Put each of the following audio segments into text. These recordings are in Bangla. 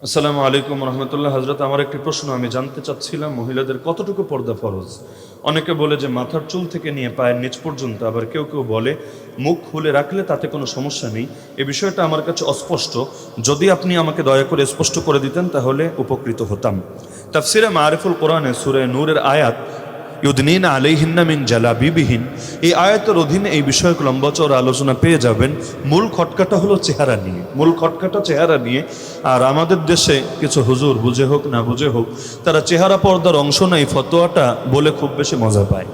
আসসালামু আলাইকুম রহমতুল্লাহ। হজরত, আমার একটি প্রশ্ন, আমি জানতে চাচ্ছিলাম মহিলাদের কতটুকু পর্দা ফরজ। অনেকে বলে যে মাথার চুল থেকে নিয়ে পায়ের নিচ পর্যন্ত, আবার কেউ কেউ বলে মুখ খুলে রাখলে তাতে কোনো সমস্যা নেই। এই বিষয়টা আমার কাছে অস্পষ্ট। যদি আপনি আমাকে দয়া করে স্পষ্ট করে দিতেন তাহলে উপকৃত হতাম। তাফসিরে মারিফুল কোরআনে সূরা নূরের আয়াত ইউদনিনা আলাইহিন্না মিন জালাবিবিহিন, এই আয়াতের অধীনে এই বিষয়ক লম্বা চওড়া আলোচনা পেয়ে যাবেন। মূল খটকাটা হলো চেহারা নিয়ে, মূল খটকাটা চেহারা নিয়ে। আর আমাদের দেশে কিছু হুজুর, বুঝে হোক না বুঝে হোক, তারা চেহারা পর্দার অংশ নাই ফতোয়াটা বলে খুব বেশি মজা পায়।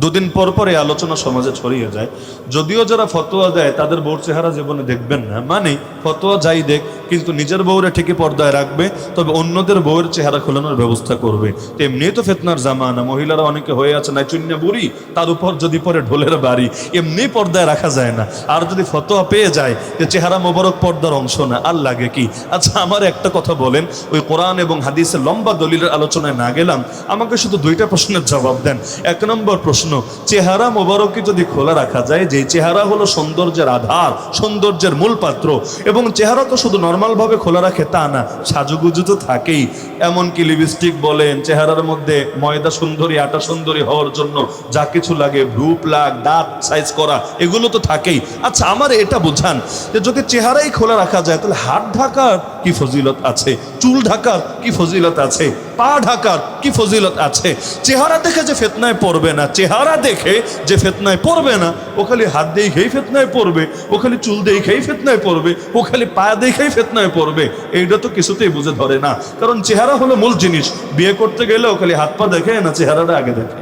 দুদিন পর পর এই আলোচনা সমাজে ছড়িয়ে যায়। যদিও যারা ফতোয়া দেয় তাদের বউর চেহারা জীবনে দেখবেন না, মানে ফতোয়া যাই দেখ, কিন্তু নিজের বউরে ঠিকই পর্দায় রাখবে, তবে অন্যদের বউয়ের চেহারা খোলানোর ব্যবস্থা করবে। এমনি তো ফিতনার জামানা, মহিলারা অনেকে হয়ে আছে না চুন্না বুড়ি, তার উপর যদি পরে ঢোলের বাড়ি, এমনি পর্দায় রাখা যায় না। আর যদি ফতোয়া পেয়ে যায় যে চেহারা মোবারক পর্দার অংশ না, আর লাগে কি? আচ্ছা, আমার একটা কথা বলেন, ওই কোরআন এবং হাদিসের লম্বা দলিলের আলোচনায় না গেলাম, আমাকে শুধু দুইটা প্রশ্নের জবাব দেন। এক নম্বর প্রশ্ন, চেহারা মোবারককে যদি খোলা রাখা যায়, যে চেহারা হলো সৌন্দর্যের আধার, সৌন্দর্যের মূল পাত্র, এবং চেহারা তো শুধু নর্মাল ভাবে খোলা রাখে তা না, সাজুগুজু তো থাকেই। এমনকি লিপস্টিক বলেন, চেহারার মধ্যে ময়দা সুন্দরী, আটা সুন্দরী হওয়ার জন্য যা কিছু লাগে, ভ্রু প্লাক, দাঁত সাইজ করা, এগুলো তো থাকেই। আচ্ছা, আমার এটা বোঝান যে যদি চেহারাই খোলা রাখা যায় তাহলে হাত ঢাকার কি ফজিলত আছে, চুল ঢাকার কি ফজিলত আছে, পা ঢাকার কি ফজিলত আছে? চেহারা দেখে যে ফিতনায় পড়বে না, চেহারা দেখে যে ফিতনায় পড়বে না, ও খালি হাত দেখেই ফিতনায় পড়বে, ও খালি চুল দেখেই ফিতনায় পড়বে, ও খালি পা দেখেই ফিতনায় পড়বে, এইটা তো কিছুতেই বুঝে ধরে না। কারণ চেহারা হলো মূল জিনিস। বিয়ে করতে গেলেও খালি হাত পা দেখে না, চেহারাটা আগে দেখে,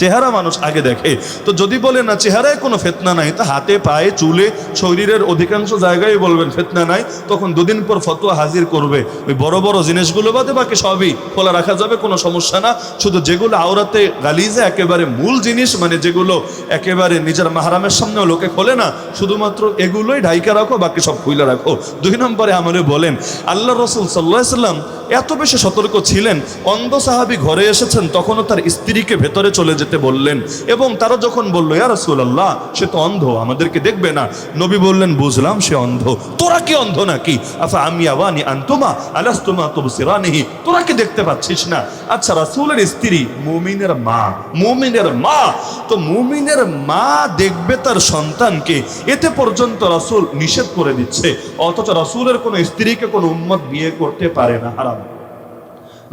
চেহারা মানুষ আগে দেখে। তো যদি বলে না চেহারায় কোনো ফিতনা নাই, তা হাতে, পায়ে, চুলে, শরীরের অধিকাংশ জায়গায় বলবেন ফিতনা নাই, তখন দুদিন পর ফতোয়া হাজির করবে। ওই বড় বড় জিনিসগুলো বাদে বাকি সবই খোলা রাখা যাবে, কোনো সমস্যা না। শুধু যেগুলো আওরাতে গালিজে একেবারে মূল জিনিস, মানে যেগুলো একেবারে নিজের মাহরামের সামনেও লোকে খোলে না, শুধুমাত্র এগুলোই ঢাইকা রাখো, বাকি সব খুলে রাখো। দুই নম্বরে আমারে বলেন, আল্লাহ রসুল সাল্লাল্লাহু আলাইহি সাল্লাম এত বেশি সতর্ক ছিলেন, অন্ধ সাহাবী ঘরে এসেছেন, তখনও তার স্ত্রীকে ভেতরে চলে যেতে বললেন, এবং তারা যখন বলল ইয়া রাসূলুল্লাহ, সে তো অন্ধ, আমাদেরকে দেখবে না, নবী বললেন, বুঝলাম সে অন্ধ, তোরা কি অন্ধ নাকি? আফা আমিয়াওয়ানি আনতুমা আলাস্তুমা তুবসিরানিহি, তোরা কি দেখতে পাচ্ছিস না? আচ্ছা, রাসূলের স্ত্রী মুমিনের মা, মুমিনের মা, তো মুমিনের মা দেখবে তার সন্তানকে, এতে পর্যন্ত রাসূল নিষেধ করে দিচ্ছে, অথচ রাসূলের কোনো স্ত্রীকে কোনো উম্মত বিয়ে করতে পারে না, হারাম।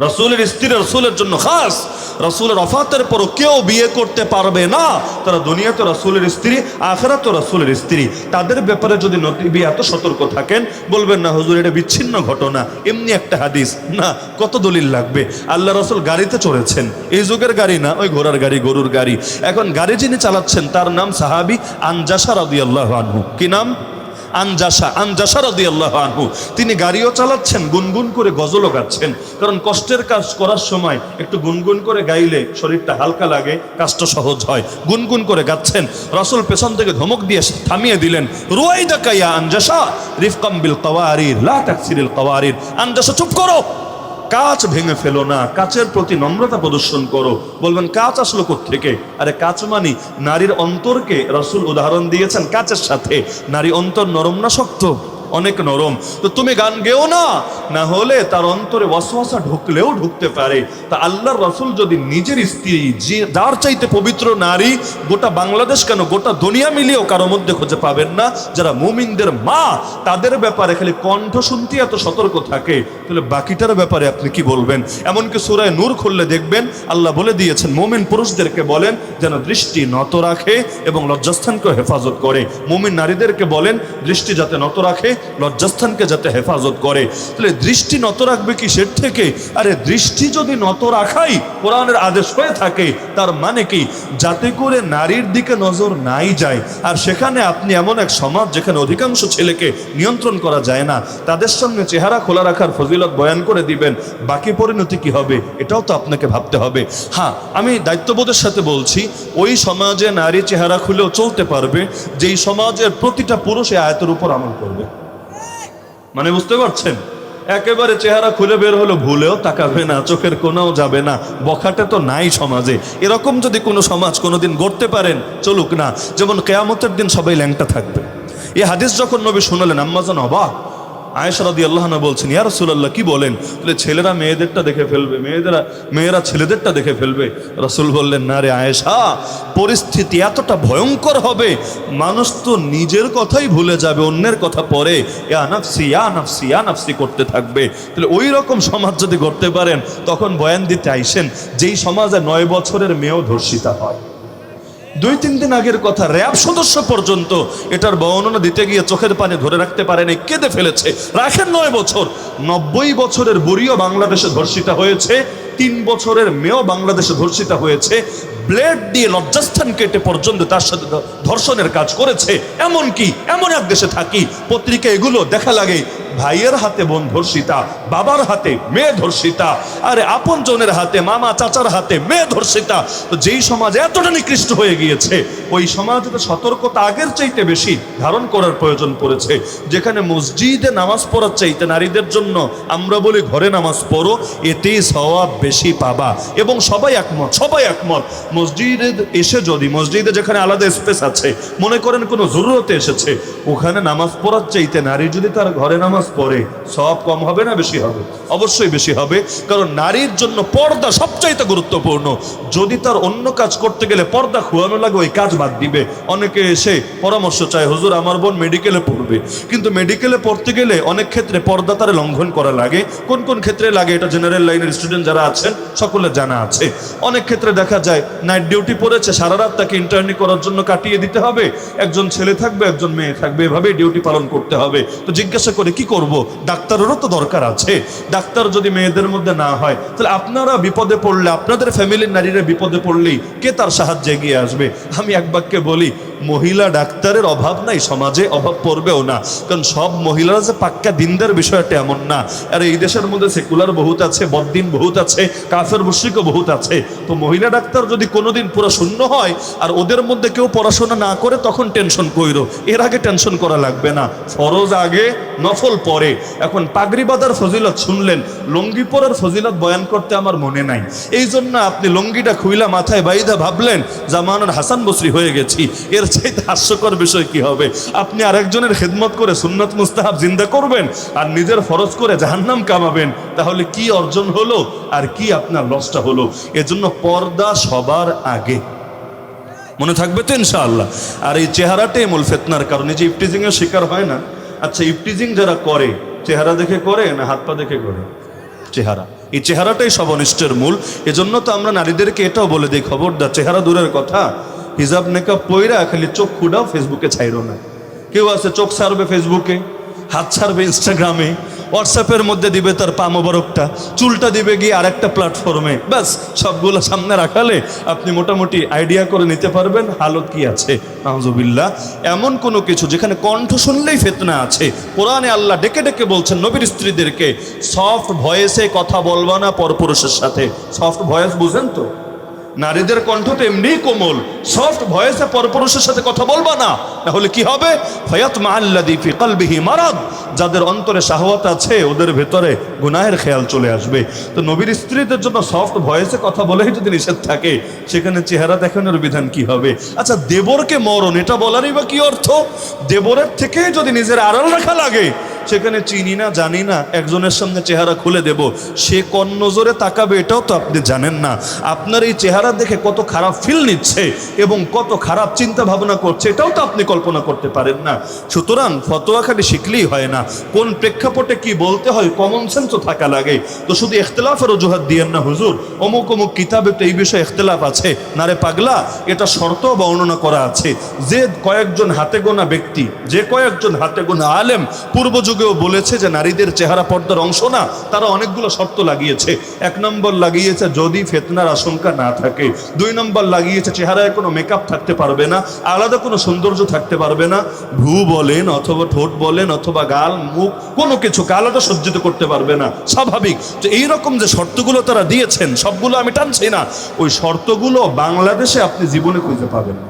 রাসূলের স্ত্রী রাসূলের জন্য খাস, রাসূলের ওফাতের পরও কেউ বিয়ে করতে পারবে না। তারা দুনিয়াতে রাসূলের স্ত্রী, আখিরাতে রাসূলের স্ত্রী। তাদের ব্যাপারে যদি নবী এত সতর্ক থাকেন, বলবেন না হুজুর এটা বিচ্ছিন্ন ঘটনা, এমনি একটা হাদিস না, কত দলিল লাগবে? আল্লাহ রাসূল গাড়িতে চড়েছেন, এই যুগের গাড়ি না, ওই ঘোড়ার গাড়ি, গরুর গাড়ি। এখন গাড়ি যিনি চালাচ্ছেন তার নাম সাহাবী আনজাসা রাদিয়াল্লাহু আনহু। কি নাম? আনজাসা রাদিয়াল্লাহু আনহু। তিনি গাড়িও চালাচ্ছেন, গুনগুন করে গজলও গাচ্ছেন, কারণ কষ্টের কাজ করার সময় একটু গুনগুন করে গাইলে শরীরটা হালকা লাগে, কাজটা সহজ হয়। গুনগুন করে গাচ্ছেন, রাসূল পেছন থেকে ধমক দিয়ে থামিয়ে দিলেন, রুয়াইদাকা ইয়া আনজাসা রিফকাম বিল কাওয়ারির লা তাকসিরিল কাওয়ারির। আনজাসা, চুপ করো, কাঁচ ভেঙে ফেলো না, কাচের প্রতি নম্রতা প্রদর্শন করো। বলবেন কাঁচ আসলো কোত্থেকে? আরে কাঁচ মানি নারীর অন্তরকে রাসূল উদাহরণ দিয়েছেন কাচের সাথে। নারী অন্তর নরম না শক্ত? অনেক নরম। তো তুমি গান গেও না, না হলে তার অন্তরে ওয়াসওয়াসা ঢুকলেও ঢুকতে পারে। তা আল্লাহর রাসূল যদি নিজের স্ত্রী, যে যার চাইতে পবিত্র নারী গোটা বাংলাদেশ কেন গোটা দুনিয়া মিলিয়েও কারো মধ্যে খুঁজে পাবেন না, যারা মুমিনদের মা, তাদের ব্যাপারে খালি কণ্ঠ শুনতে এত সতর্ক থাকে, তাহলে বাকিটার ব্যাপারে আপনি কি বলবেন? এমনকি সূরা নূর খুললে দেখবেন আল্লাহ বলে দিয়েছেন, মুমিন পুরুষদেরকে বলেন যেন দৃষ্টি নত রাখে এবং লজ্জাস্থানকে হেফাজত করে। মুমিন নারীদেরকে বলেন দৃষ্টি যাতে নত রাখে, লজ্জাস্থানকে যাতে হেফাজত করে। তাহলে দৃষ্টি নত রাখবে কিসের থেকে? আরে দৃষ্টি যদি নত রাখাই কোরআনের আদেশ হয়ে থাকে, তার মানে কি? যাতে করে নারীর দিকে নজর নাই যায়। আর সেখানে আপনি এমন এক সমাজ যেখানে অধিকাংশ ছেলেকে নিয়ন্ত্রণ করা যায় না, তাদের সামনে চেহারা খোলা রাখার ফজিলত বয়ান করে দিবেন, বাকি পরিণতি কি হবে এটাও তো আপনাকে ভাবতে হবে। হ্যাঁ, আমি দায়িত্ববোধের সাথে বলছি, ওই সমাজে নারী চেহারা খুলেও চলতে পারবে যেই সমাজের প্রতিটা পুরুষ এই আয়াতের উপর আমল করবে। মানে বুঝতে পারছেন? একেবারে চেহারা খুলে বের হলো, ভুলেও তাকাবে না, চোখের কোনাও যাবে না, বখাটে তো নাই সমাজে। এরকম যদি কোনো সমাজ কোনোদিন গড়তে পারেন, চলুক না। যেমন কিয়ামতের দিন সবাই ল্যাংটা থাকবে। এই হাদিস যখন নবী শুনলেন, আম্মাজান অবাক, আয়েশা রাদিয়াল্লাহু আনহা বলছেন, ইয়া রাসূলুল্লাহ কি বলেন? তাহলে ছেলেরা মেয়েদেরটা দেখে ফেলবে, মেয়েরা ছেলেদেরটা দেখে ফেলবে। রাসূল বললেন, না রে আয়েশা, পরিস্থিতি এতটা ভয়ঙ্কর হবে, মানুষ তো নিজের কথাই ভুলে যাবে, অন্যের কথা পরে ইয়া নাফসি ইয়া নাফসি ইয়া নাফসি করতে থাকবে। তাহলে ওই রকম সমাজ যদি গড়তে পারেন, তখন বয়ান দিতে আইসেন যেই সমাজে 9 বছরের মেয়েও ধর্ষিতা হয়। 2-3 দিন আগের কথা, র্যাব সদস্য পর্যন্ত এটার বর্ণনা দিতে গিয়ে চোখের পানি ধরে রাখতে পারেনি, কেঁদে ফেলেছে। রাখেন 9 বছর, 90 বছরের বুড়িও বাংলাদেশে ধর্ষিতা হয়েছে, 3 বছরের মেয়েও বাংলাদেশে ধর্ষিতা হয়েছে। ব্লেড দিয়ে লজ্জাস্থান কেটে পর্যন্ত তার সাথে ধর্ষণের কাজ করেছে। এমনকি এমন এক দেশে থাকি, পত্রিকা এগুলো দেখা লাগে, ভাইয়ের হাতে বোন ধর্ষিতা, বাবার হাতে মেয়ে ধর্ষিতা, আরে আপন জনের হাতে, মামা চাচার হাতে মেয়ে ধর্ষিতা। তো যেই সমাজ এতটা নিকৃষ্ট হয়ে গিয়েছে, ওই সমাজে তো সতর্কতা আগের চাইতে বেশি ধারণ করার প্রয়োজন পড়েছে। যেখানে মসজিদে নামাজ পড়ার চাইতে নারীদের জন্য আমরা বলি ঘরে নামাজ পড়ো, এতেই সওয়াব বেশি পাবা। এবং সবাই একমত মসজিদে এসে যদি, মসজিদে যেখানে আলাদা স্পেস আছে, মনে করেন কোনো জরুরতে এসেছে, ওখানে নামাজ পড়ার চাইতে নারী যদি তার ঘরে নামাজ পড়ে, সব কম হবে না বেশি হবে? অবশ্যই বেশি হবে, কারণ নারীর জন্য পর্দা সবচাইতে গুরুত্বপূর্ণ। যদি তার অন্য কাজ করতে গেলে পর্দা খুয়ানো লাগে, ওই কাজ বাদ দিবে। অনেকে এসে পরামর্শ চায়, হুজুর আমার বোন মেডিকেলে পড়বে, কিন্তু মেডিকেলে পড়তে গেলে অনেক ক্ষেত্রে পর্দা তার লঙ্ঘন করা লাগে। কোন কোন ক্ষেত্রে লাগে এটা জেনারেল লাইনের স্টুডেন্ট যারা আছেন সকলে জানা আছে। অনেক ক্ষেত্রে দেখা যায় নাইট ডিউটি পড়েছে, সারা রাত তাকে ইন্টার্নি করার জন্য কাটিয়ে দিতে হবে, একজন ছেলে থাকবে একজন মেয়ে থাকবে, এভাবেই ডিউটি পালন করতে হবে। তো জিজ্ঞাসা করে কি করব, ডাক্তারেরও তো দরকার আছে। ডাক্তার যদি মেয়েদের মধ্যে না হয়, তাহলে আপনারা বিপদে পড়লে, আপনাদের ফ্যামিলির নারীরা বিপদে পড়লেই কে তার সাহায্যে এগিয়ে আসবে? আমি এক বাক্যে বলি, মহিলা ডাক্তারের অভাব নাই সমাজে, অভাব পড়বেও না। কারণ সব মহিলারা যে পাক্কা দিনদার বিষয়টা এমন না। আর এই দেশের মধ্যে সেকুলার বহুত আছে, বদ্দিন বহুত আছে, কাফের মুশরিকও বহুত আছে। তো মহিলা ডাক্তার যদি কোনোদিন পুরো শূন্য হয় আর ওদের মধ্যে কেউ পড়াশোনা না করে, তখন টেনশন কইরো, এর আগে টেনশন করা লাগবে না। ফরজ আগে, নফল পরে। এখন পাগড়ি বাঁধার ফজিলত শুনলেন, লুঙ্গি পরার ফজিলত বয়ান করতে আমার মনে নাই, এই জন্য আপনি লুঙ্গিটা খুইলা মাথায় বাইদা ভাবলেন জামানার হাসান বসরি হয়ে গেছি। এর চাইতে হাস্যকর বিষয় কি হবে? আপনি আরেকজনের খেদমত করে সুন্নত মুস্তাহাব জিন্দা করবেন আর নিজের ফরজ করে জাহান্নাম কামাবেন, তাহলে কি অর্জন হলো আর কি আপনার লসটা হলো? এজন্য পর্দা সবার আগে, মনে থাকবে তো ইনশাআল্লাহ। আর এই চেহারাটাই মূল ফিতনার কারণে যে ইফটিজিং এর শিকার হয় না। আচ্ছা, ইফটিজিং যারা করে, চেহারা দেখে করে না হাত পা দেখে করে? চেহারা, এই চেহারাটাই সব অনিষ্টের মূল। এজন্য তো আমরা নারীদেরকে এটাও বলে দিই, খবরদার, চেহারা দূরের কথা, হিজাব নেকাব পইরা খালি চোখ খুঁড়াও, ফেসবুকে ছাইরো না। কেউ আছে চোখ ছাড়বে ফেসবুকে, হাত ছাড়বে ইনস্টাগ্রামে, হোয়াটসঅ্যাপের মধ্যে দিবে তার পা মোবারকটা, চুলটা দিবে গিয়ে আরেকটা প্ল্যাটফর্মে, ব্যাস সবগুলো সামনে রাখালে আপনি মোটামুটি আইডিয়া করে নিতে পারবেন হালত কি আছে। নাউজুবিল্লাহ, এমন কোনো কিছু যেখানে কণ্ঠ শুনলেই ফিতনা আছে। কোরআনে আল্লাহ ডেকে ডেকে বলছেন নবীর স্ত্রীদেরকে, সফট ভয়েসে কথা বলবা না পরপুরুষের সাথে। সফট ভয়েস বুঝেন তো? নারীদের কণ্ঠ তো এমনি কোমল, সফট ভয়েসে পরপুরুষের সাথে কথা বলবা না, তাহলে কি হবে? ফায়াতমা আল্লাযী ফি কলবিহি মারাদ, যাদের অন্তরে শাহওয়াত আছে ওদের ভেতরে গুনাহের খেয়াল চলে আসবে। তো নবীর স্ত্রীদের জন্য সফট ভয়েসে কথা বলেই যদি নিষেধ থাকে, সেখানে চেহারা দেখানোর বিধান কি হবে? আচ্ছা, দেবরকে মরণ, এটা বলারই বা কি অর্থ? দেবরের থেকে যদি নিজের আড়াল রাখা লাগে, সেখানে চিনি না জানি না একজনের সামনে চেহারা খুলে দেব, সে কোন নজরে তাকাবে এটাও তো আপনি জানেন না। আপনার এই চেহারা দেখে কত খারাপ ফিল নিচ্ছে এবং কত খারাপ চিন্তা ভাবনা করছে, এটাও তো আপনি কল্পনা করতে পারেন না। সুতরাং ফতোয়া খালি শিখলেই হয় না, কোন প্রেক্ষাপটে কি বলতে হয় কমন সেন্সও থাকা লাগে। তো শুধু ইখতিলাফের অজুহাত দিয়েন না, হুজুর অমুক অমুক কিতাবে তো এই বিষয়ে ইখতিলাফ আছে, না রে পাগলা, এটা শর্ত বর্ণনা করা আছে। যে কয়েকজন হাতে গোনা ব্যক্তি, যে কয়েকজন হাতে গোনা আলেম পূর্ব যুগেও বলেছে যে নারীদের চেহারা পর্দার অংশ না, তারা অনেকগুলো শর্ত লাগিয়েছে। 1 নম্বর লাগিয়েছে যদি ফিতনার আশঙ্কা না থাকে। 2 নম্বর লাগিয়েছে চেহারায় কোনো মেকআপ থাকতে পারবে না, আলাদা কোনো সৌন্দর্য থাকতে পারবে না, ভ্রু বলেন অথবা ঠোঁট বলেন অথবা গাল মুখ কোনো কিছুকে আলাদা সজ্জিত করতে পারবে না, স্বাভাবিক। তো এইরকম যে শর্তগুলো তারা দিয়েছেন, সবগুলো আমি টানছি না, ওই শর্তগুলো বাংলাদেশে আপনি জীবনে খুঁজে পাবেন না।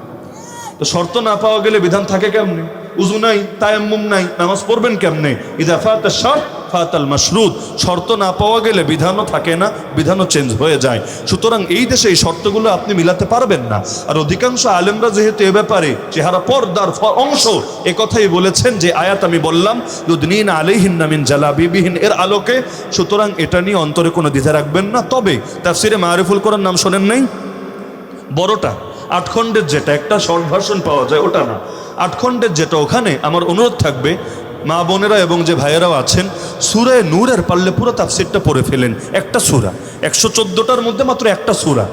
তো শর্ত না পাওয়া গেলে বিধান থাকে কেমনে? উযু নাই, তায়াম্মুম নাই, নামাজ পড়বেন কেমনে? ইযা ফাতা শারত ফাতাল মাশরুত, শর্ত না পাওয়া গেলে বিধানও থাকে না, বিধানও চেঞ্জ হয়ে যায়। সুতরাং এই দেশে এই শর্তগুলো আপনি মিলাতে পারবেন না। আর অধিকাংশ আলেমরা যেহেতু এ ব্যাপারে চেহারা পর্দার অংশ এ কথাই বলেছেন যে আয়াত আমি বললাম ইউদনিনা আলাইহিন্না মিন জালাবিবিহিন, এর আলোকে, সুতরাং এটা নিয়ে অন্তরে কোনো দ্বিধা রাখবেন না। তবে তাফসিরে মারিফুল কোরআন নাম শোনেন নাই? বড়টা 8 খণ্ডের যেটা, একটা শর্ট ভার্সন পাওয়া যায় ওটা না, 8 খণ্ডের যেটা, ওখানে আমার অনুরোধ থাকবে মা বোনেরা এবং যে ভাইয়েরাও আছেন, সূরা নূরের পারলে পুরো তাফসিরটা পড়ে ফেলেন। একটা সূরা, 114টার মধ্যে মাত্র একটা সূরা।